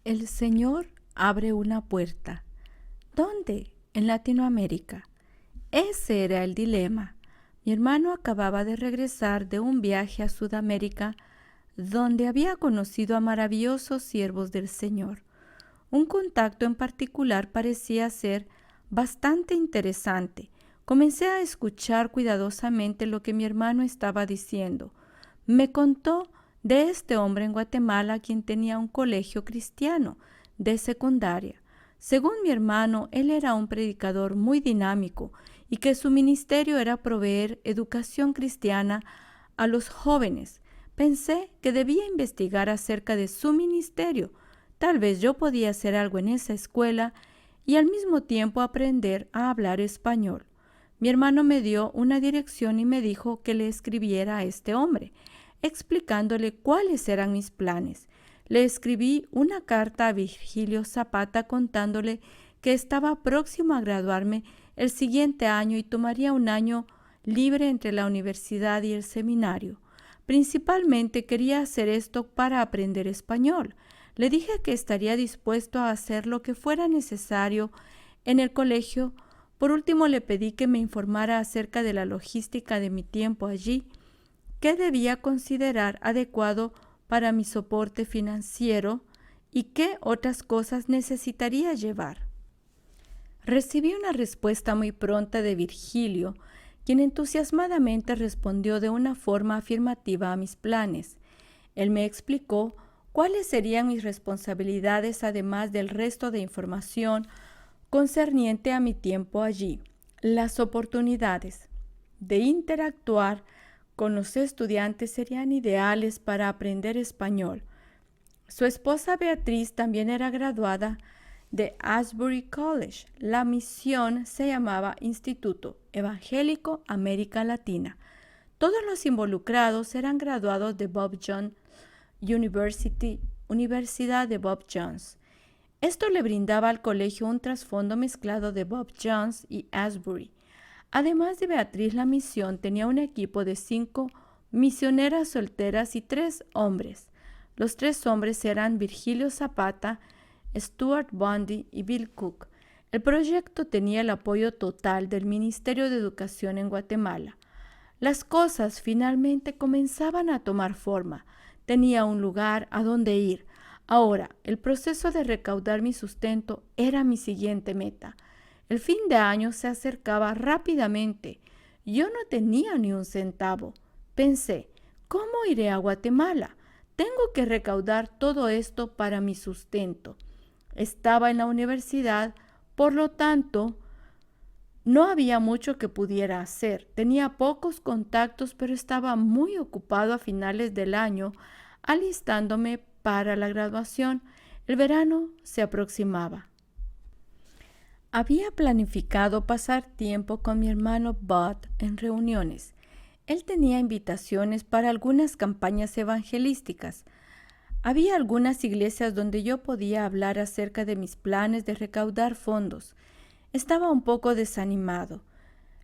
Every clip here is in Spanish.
El Señor abre una puerta. ¿Dónde? En Latinoamérica. Ese era el dilema. Mi hermano acababa de regresar de un viaje a Sudamérica, donde había conocido a maravillosos siervos del Señor. Un contacto en particular parecía ser bastante interesante. Comencé a escuchar cuidadosamente lo que mi hermano estaba diciendo. Me contó de este hombre en Guatemala quien tenía un colegio cristiano de secundaria. Según mi hermano, él era un predicador muy dinámico y que su ministerio era proveer educación cristiana a los jóvenes. Pensé que debía investigar acerca de su ministerio. Tal vez yo podía hacer algo en esa escuela y al mismo tiempo aprender a hablar español. Mi hermano me dio una dirección y me dijo que le escribiera a este hombre, explicándole cuáles eran mis planes. Le escribí una carta a Virgilio Zapata contándole que estaba próximo a graduarme el siguiente año y tomaría un año libre entre la universidad y el seminario. Principalmente quería hacer esto para aprender español. Le dije que estaría dispuesto a hacer lo que fuera necesario en el colegio. Por último, le pedí que me informara acerca de la logística de mi tiempo allí, qué debía considerar adecuado para mi soporte financiero y qué otras cosas necesitaría llevar. Recibí una respuesta muy pronta de Virgilio, quien entusiasmadamente respondió de una forma afirmativa a mis planes. Él me explicó cuáles serían mis responsabilidades además del resto de información concerniente a mi tiempo allí. Las oportunidades de interactuar con los estudiantes serían ideales para aprender español. Su esposa Beatriz también era graduada de Asbury College. La misión se llamaba Instituto Evangélico América Latina. Todos los involucrados eran graduados de Bob Jones University, Universidad de Bob Jones. Esto le brindaba al colegio un trasfondo mezclado de Bob Jones y Asbury. Además de Beatriz, la misión tenía un equipo de 5 misioneras solteras y 3 hombres. Los 3 hombres eran Virgilio Zapata, Stuart Bundy y Bill Cook. El proyecto tenía el apoyo total del Ministerio de Educación en Guatemala. Las cosas finalmente comenzaban a tomar forma. Tenía un lugar a donde ir. Ahora, el proceso de recaudar mi sustento era mi siguiente meta. El fin de año se acercaba rápidamente. Yo no tenía ni un centavo. Pensé, ¿cómo iré a Guatemala? Tengo que recaudar todo esto para mi sustento. Estaba en la universidad, por lo tanto, no había mucho que pudiera hacer. Tenía pocos contactos, pero estaba muy ocupado a finales del año, alistándome para la graduación. El verano se aproximaba. Había planificado pasar tiempo con mi hermano Bud en reuniones. Él tenía invitaciones para algunas campañas evangelísticas. Había algunas iglesias donde yo podía hablar acerca de mis planes de recaudar fondos. Estaba un poco desanimado.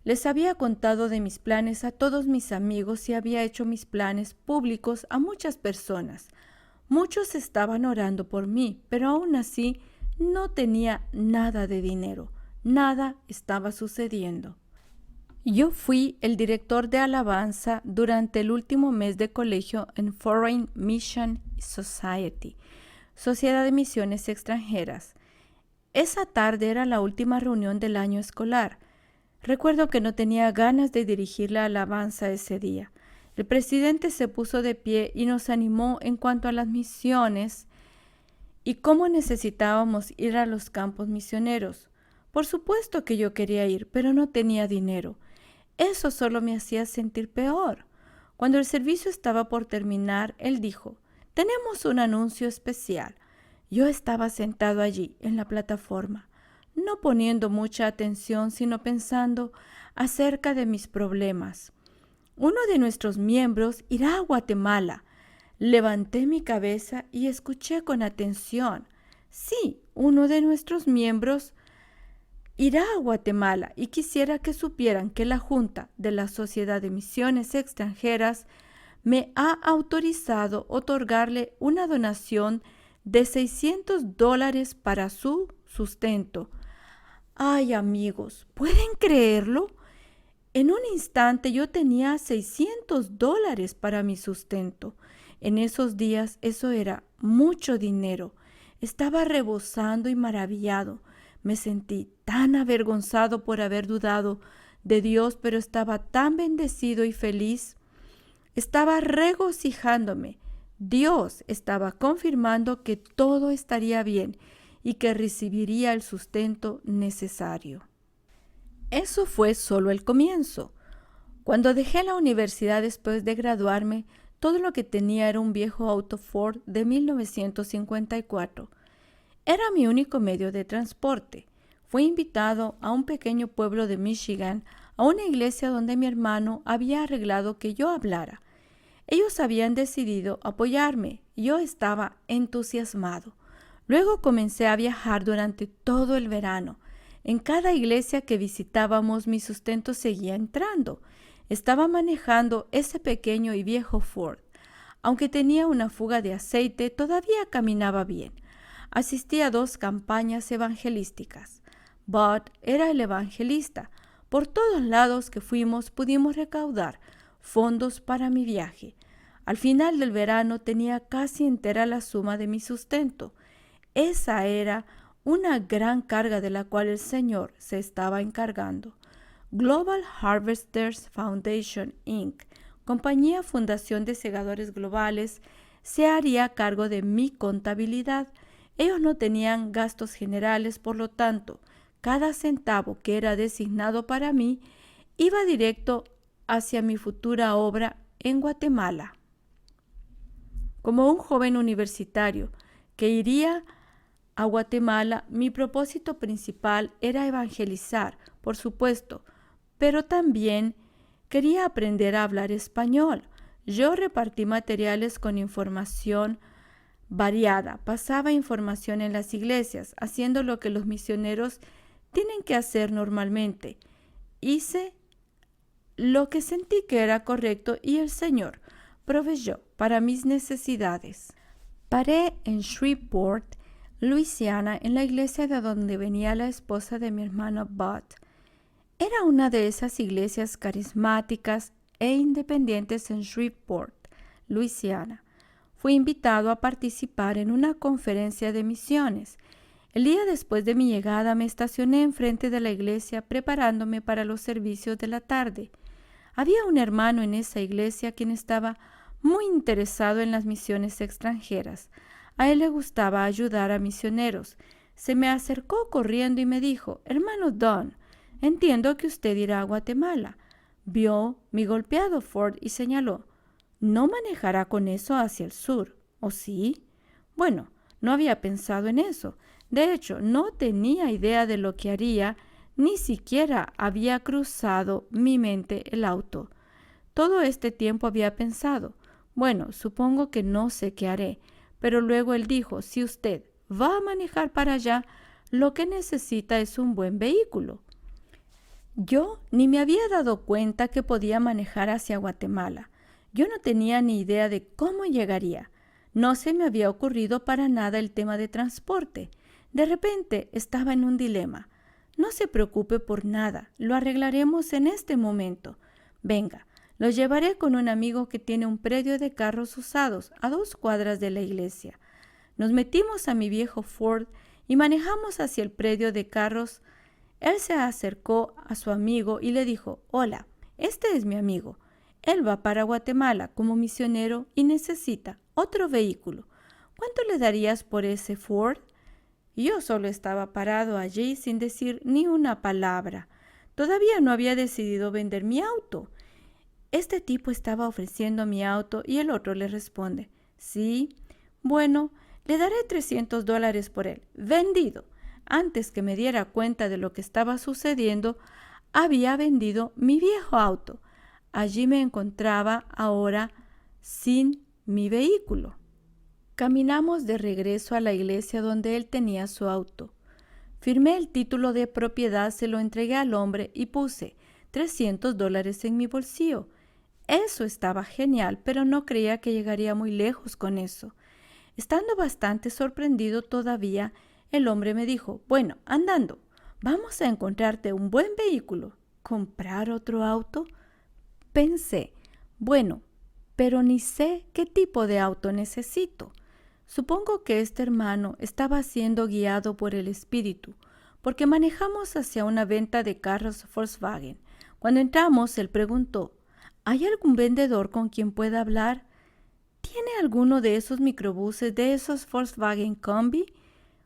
Les había contado de mis planes a todos mis amigos y había hecho mis planes públicos a muchas personas. Muchos estaban orando por mí, pero aún así no tenía nada de dinero. Nada estaba sucediendo. Yo fui el director de alabanza durante el último mes de colegio en Foreign Mission Society, Sociedad de Misiones Extranjeras. Esa tarde era la última reunión del año escolar. Recuerdo que no tenía ganas de dirigir la alabanza ese día. El presidente se puso de pie y nos animó en cuanto a las misiones y cómo necesitábamos ir a los campos misioneros. Por supuesto que yo quería ir, pero no tenía dinero. Eso solo me hacía sentir peor. Cuando el servicio estaba por terminar, él dijo, «Tenemos un anuncio especial». Yo estaba sentado allí, en la plataforma, no poniendo mucha atención, sino pensando acerca de mis problemas. Uno de nuestros miembros irá a Guatemala. Levanté mi cabeza y escuché con atención. Sí, uno de nuestros miembros irá a Guatemala y quisiera que supieran que la Junta de la Sociedad de Misiones Extranjeras me ha autorizado otorgarle una donación de $600 para su sustento. Ay, amigos, ¿pueden creerlo? En un instante yo tenía $600 para mi sustento. En esos días eso era mucho dinero. Estaba rebosando y maravillado. Me sentí tan avergonzado por haber dudado de Dios, pero estaba tan bendecido y feliz. Estaba regocijándome. Dios estaba confirmando que todo estaría bien y que recibiría el sustento necesario. Eso fue solo el comienzo. Cuando dejé la universidad después de graduarme, todo lo que tenía era un viejo auto Ford de 1954. Era mi único medio de transporte. Fui invitado a un pequeño pueblo de Michigan, a una iglesia donde mi hermano había arreglado que yo hablara. Ellos habían decidido apoyarme y yo estaba entusiasmado. Luego comencé a viajar durante todo el verano. En cada iglesia que visitábamos mi sustento seguía entrando. Estaba manejando ese pequeño y viejo Ford. Aunque tenía una fuga de aceite, todavía caminaba bien. Asistí a 2 campañas evangelísticas. Bud era el evangelista. Por todos lados que fuimos pudimos recaudar fondos para mi viaje. Al final del verano tenía casi entera la suma de mi sustento. Esa era una gran carga de la cual el Señor se estaba encargando. Global Harvesters Foundation, Inc., compañía fundación de segadores globales, se haría cargo de mi contabilidad. Ellos no tenían gastos generales, por lo tanto, cada centavo que era designado para mí iba directo hacia mi futura obra en Guatemala. Como un joven universitario que iría a Guatemala, mi propósito principal era evangelizar, por supuesto, pero también quería aprender a hablar español. Yo repartí materiales con información variada, pasaba información en las iglesias, haciendo lo que los misioneros tienen que hacer normalmente. Hice lo que sentí que era correcto y el Señor proveyó para mis necesidades. Paré en Shreveport, Luisiana, en la iglesia de donde venía la esposa de mi hermano Bud. Era una de esas iglesias carismáticas e independientes en Shreveport, Luisiana. Fui invitado a participar en una conferencia de misiones. El día después de mi llegada me estacioné enfrente de la iglesia preparándome para los servicios de la tarde. Había un hermano en esa iglesia quien estaba muy interesado en las misiones extranjeras. A él le gustaba ayudar a misioneros. Se me acercó corriendo y me dijo: «Hermano Don, entiendo que usted irá a Guatemala». Vio mi golpeado Ford y señaló: «¿No manejará con eso hacia el sur, o sí?» Bueno, no había pensado en eso. De hecho, no tenía idea de lo que haría, ni siquiera había cruzado mi mente el auto. Todo este tiempo había pensado: bueno, supongo que no sé qué haré. Pero luego él dijo: si usted va a manejar para allá, lo que necesita es un buen vehículo. Yo ni me había dado cuenta que podía manejar hacia Guatemala. Yo no tenía ni idea de cómo llegaría. No se me había ocurrido para nada el tema de transporte. De repente estaba en un dilema. «No se preocupe por nada, lo arreglaremos en este momento. Venga, lo llevaré con un amigo que tiene un predio de carros usados a 2 cuadras de la iglesia». Nos metimos a mi viejo Ford y manejamos hacia el predio de carros. Él se acercó a su amigo y le dijo: «Hola, este es mi amigo. Él va para Guatemala como misionero y necesita otro vehículo. ¿Cuánto le darías por ese Ford?». Yo solo estaba parado allí sin decir ni una palabra. Todavía no había decidido vender mi auto. Este tipo estaba ofreciendo mi auto y el otro le responde: «Sí, bueno, le daré $300 por él. Vendido». Antes que me diera cuenta de lo que estaba sucediendo, había vendido mi viejo auto. Allí me encontraba ahora sin mi vehículo. Caminamos de regreso a la iglesia donde él tenía su auto. Firmé el título de propiedad, se lo entregué al hombre y puse $300 en mi bolsillo. Eso estaba genial, pero no creía que llegaría muy lejos con eso. Estando bastante sorprendido todavía, el hombre me dijo, bueno, andando, vamos a encontrarte un buen vehículo. ¿Comprar otro auto? Pensé, bueno, pero ni sé qué tipo de auto necesito. Supongo que este hermano estaba siendo guiado por el espíritu, porque manejamos hacia una venta de carros Volkswagen. Cuando entramos, él preguntó, ¿hay algún vendedor con quien pueda hablar? ¿Tiene alguno de esos microbuses, de esos Volkswagen Combi?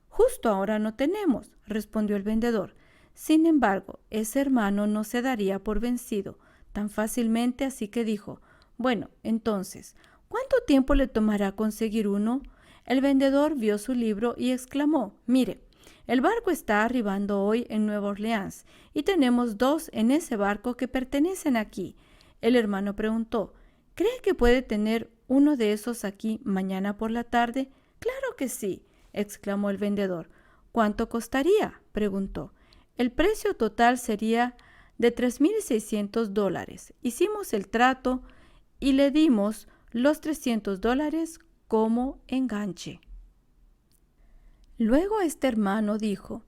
Justo ahora no tenemos, respondió el vendedor. Sin embargo, ese hermano no se daría por vencido tan fácilmente, así que dijo, bueno, entonces, ¿cuánto tiempo le tomará conseguir uno? El vendedor vio su libro y exclamó, mire, el barco está arribando hoy en Nueva Orleans y tenemos 2 en ese barco que pertenecen aquí. El hermano preguntó, ¿cree que puede tener uno de esos aquí mañana por la tarde? Claro que sí, exclamó el vendedor. ¿Cuánto costaría? Preguntó. El precio total sería de $3,600. Hicimos el trato y le dimos los $300 como enganche. Luego este hermano dijo,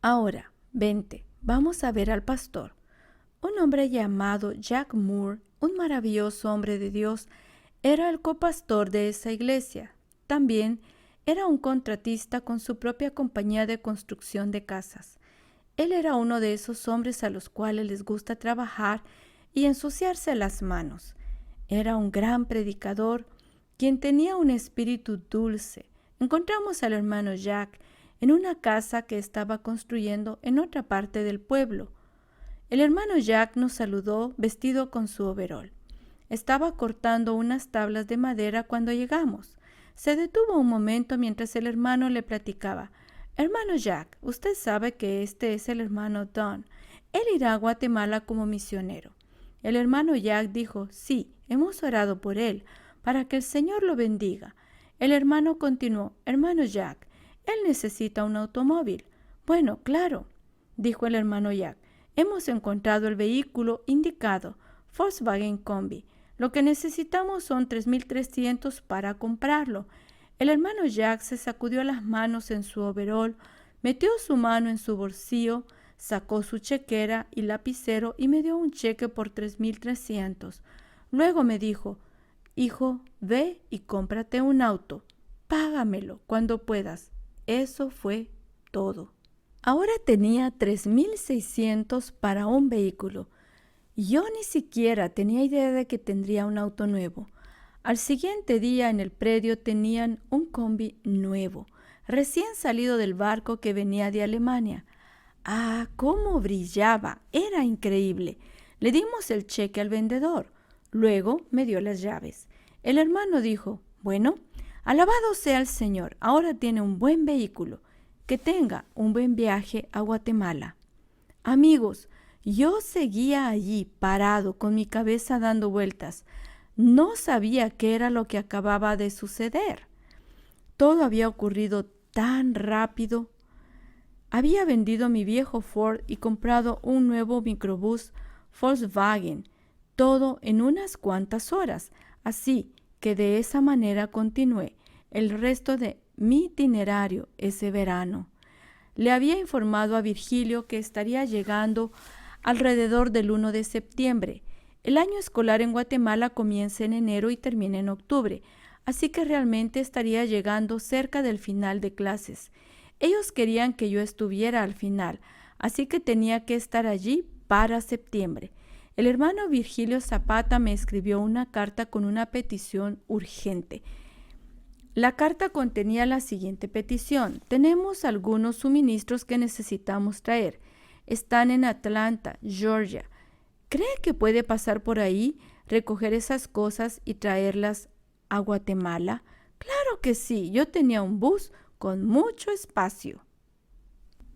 ahora, vente, vamos a ver al pastor. Un hombre llamado Jack Moore, un maravilloso hombre de Dios, era el copastor de esa iglesia. También era un contratista con su propia compañía de construcción de casas. Él era uno de esos hombres a los cuales les gusta trabajar y ensuciarse las manos. Era un gran predicador, quien tenía un espíritu dulce. Encontramos al hermano Jack en una casa que estaba construyendo en otra parte del pueblo. El hermano Jack nos saludó vestido con su overol. Estaba cortando unas tablas de madera cuando llegamos. Se detuvo un momento mientras el hermano le platicaba. Hermano Jack, usted sabe que este es el hermano Don. Él irá a Guatemala como misionero. El hermano Jack dijo, sí, hemos orado por él, para que el Señor lo bendiga. El hermano continuó, hermano Jack, él necesita un automóvil. Bueno, claro, dijo el hermano Jack, hemos encontrado el vehículo indicado, Volkswagen Combi. Lo que necesitamos son 3,300 para comprarlo. El hermano Jack se sacudió las manos en su overol, metió su mano en su bolsillo, sacó su chequera y lapicero y me dio un cheque por 3,300. Luego me dijo, hijo, ve y cómprate un auto. Págamelo cuando puedas. Eso fue todo. Ahora tenía 3,600 para un vehículo. Yo ni siquiera tenía idea de que tendría un auto nuevo. Al siguiente día en el predio tenían un combi nuevo, recién salido del barco que venía de Alemania. ¡Ah, cómo brillaba! Era increíble. Le dimos el cheque al vendedor. Luego me dio las llaves. El hermano dijo, bueno, alabado sea el Señor, ahora tiene un buen vehículo. Que tenga un buen viaje a Guatemala. Amigos, yo seguía allí parado con mi cabeza dando vueltas. No sabía qué era lo que acababa de suceder. Todo había ocurrido tan rápido. Había vendido mi viejo Ford y comprado un nuevo microbús Volkswagen, todo en unas cuantas horas, así que de esa manera continué el resto de mi itinerario ese verano. Le había informado a Virgilio que estaría llegando alrededor del 1 de septiembre. El año escolar en Guatemala comienza en enero y termina en octubre, así que realmente estaría llegando cerca del final de clases. Ellos querían que yo estuviera al final, así que tenía que estar allí para septiembre. El hermano Virgilio Zapata me escribió una carta con una petición urgente. La carta contenía la siguiente petición. Tenemos algunos suministros que necesitamos traer. Están en Atlanta, Georgia. ¿Cree que puede pasar por ahí, recoger esas cosas y traerlas a Guatemala? Claro que sí, yo tenía un bus con mucho espacio.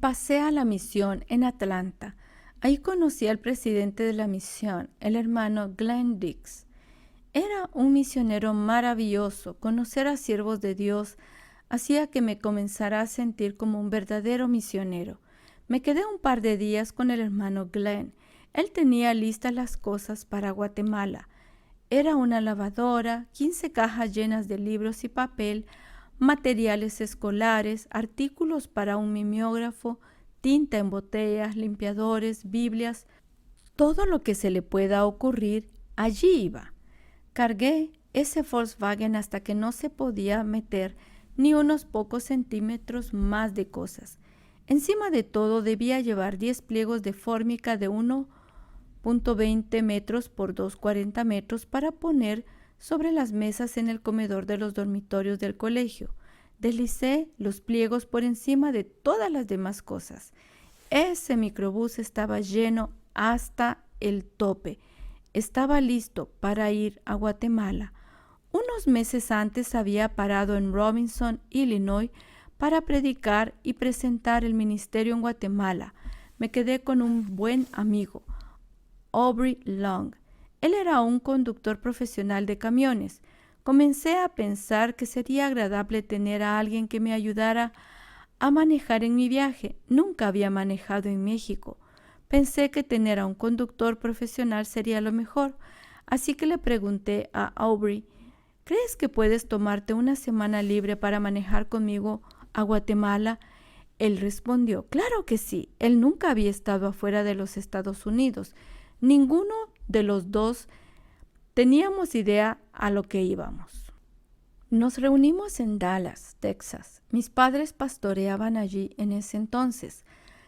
Pasé a la misión en Atlanta. Ahí conocí al presidente de la misión, el hermano Glenn Dix. Era un misionero maravilloso. Conocer a siervos de Dios hacía que me comenzara a sentir como un verdadero misionero. Me quedé un par de días con el hermano Glenn. Él tenía listas las cosas para Guatemala. Era una lavadora, 15 cajas llenas de libros y papel, materiales escolares, artículos para un mimeógrafo, tinta en botellas, limpiadores, Biblias, todo lo que se le pueda ocurrir, allí iba. Cargué ese Volkswagen hasta que no se podía meter ni unos pocos centímetros más de cosas. Encima de todo debía llevar 10 pliegos de fórmica de 1,20 metros por 2,40 metros para poner sobre las mesas en el comedor de los dormitorios del colegio. Deslicé los pliegos por encima de todas las demás cosas. Ese microbús estaba lleno hasta el tope. Estaba listo para ir a Guatemala. Unos meses antes había parado en Robinson, Illinois, para predicar y presentar el ministerio en Guatemala. Me quedé con un buen amigo, Aubrey Long. Él era un conductor profesional de camiones. Comencé a pensar que sería agradable tener a alguien que me ayudara a manejar en mi viaje. Nunca había manejado en México. Pensé que tener a un conductor profesional sería lo mejor, así que le pregunté a Aubrey: ¿crees que puedes tomarte una semana libre para manejar conmigo a Guatemala? Él respondió: claro que sí. Él nunca había estado afuera de los Estados Unidos. Ninguno de los dos teníamos idea a lo que íbamos. Nos reunimos en Dallas, Texas. Mis padres pastoreaban allí en ese entonces.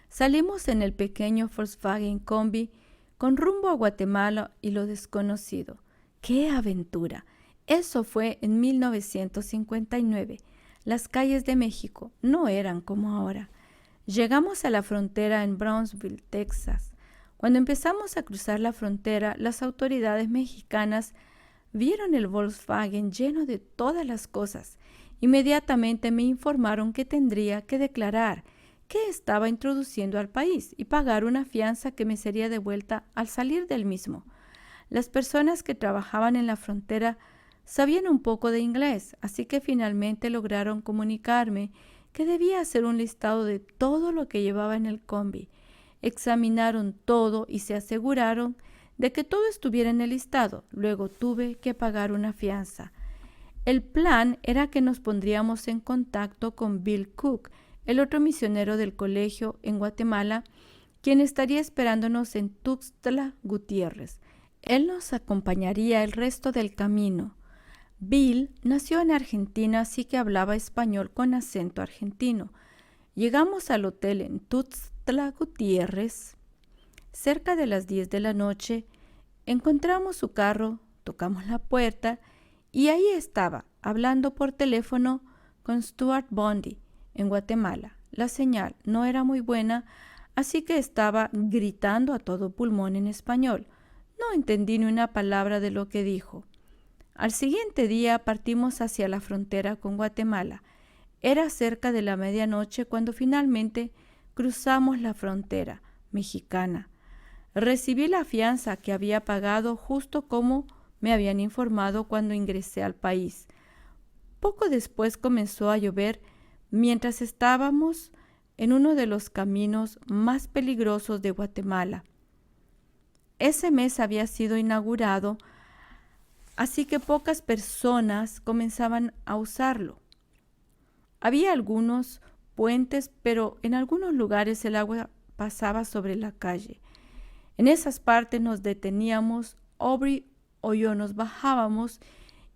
Salimos en el pequeño Volkswagen Combi con rumbo a Guatemala y lo desconocido. ¡Qué aventura! Eso fue en 1959. Las calles de México no eran como ahora. Llegamos a la frontera en Brownsville, Texas. Cuando empezamos a cruzar la frontera, las autoridades mexicanas vieron el Volkswagen lleno de todas las cosas. Inmediatamente me informaron que tendría que declarar que estaba introduciendo al país y pagar una fianza que me sería devuelta al salir del mismo. Las personas que trabajaban en la frontera sabían un poco de inglés, así que finalmente lograron comunicarme que debía hacer un listado de todo lo que llevaba en el combi. Examinaron todo y se aseguraron de que todo estuviera en el listado. Luego tuve que pagar una fianza. El plan era que nos pondríamos en contacto con Bill Cook, el otro misionero del colegio en Guatemala, quien estaría esperándonos en Tuxtla Gutiérrez. Él nos acompañaría el resto del camino. Bill nació en Argentina, así que hablaba español con acento argentino. Llegamos al hotel en Tuxtla Gutiérrez. Cerca de las 10 de la noche, encontramos su carro, tocamos la puerta y ahí estaba, hablando por teléfono con Stuart Bundy en Guatemala. La señal no era muy buena, así que estaba gritando a todo pulmón en español. No entendí ni una palabra de lo que dijo. Al siguiente día partimos hacia la frontera con Guatemala. Era cerca de la medianoche cuando finalmente cruzamos la frontera mexicana. Recibí la fianza que había pagado justo como me habían informado cuando ingresé al país. Poco después comenzó a llover mientras estábamos en uno de los caminos más peligrosos de Guatemala. Ese mes había sido inaugurado, así que pocas personas comenzaban a usarlo. Había algunos puentes, pero en algunos lugares el agua pasaba sobre la calle. En esas partes nos deteníamos, Aubrey o yo nos bajábamos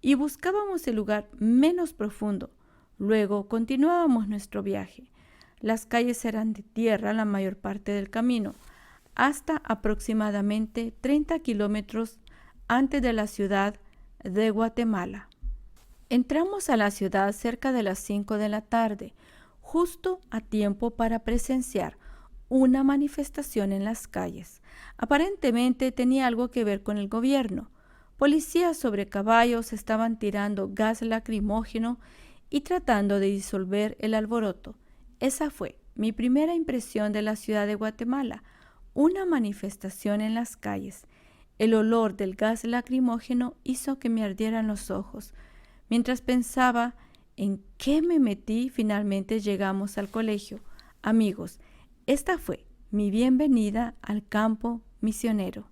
y buscábamos el lugar menos profundo. Luego continuábamos nuestro viaje. Las calles eran de tierra la mayor parte del camino, hasta aproximadamente 30 kilómetros antes de la ciudad de Guatemala. Entramos a la ciudad cerca de las 5 de la tarde, justo a tiempo para presenciar una manifestación en las calles. Aparentemente tenía algo que ver con el gobierno. Policías sobre caballos estaban tirando gas lacrimógeno y tratando de disolver el alboroto. Esa fue mi primera impresión de la ciudad de Guatemala, una manifestación en las calles. El olor del gas lacrimógeno hizo que me ardieran los ojos. Mientras pensaba en qué me metí, finalmente llegamos al colegio. Amigos, esta fue mi bienvenida al campo misionero.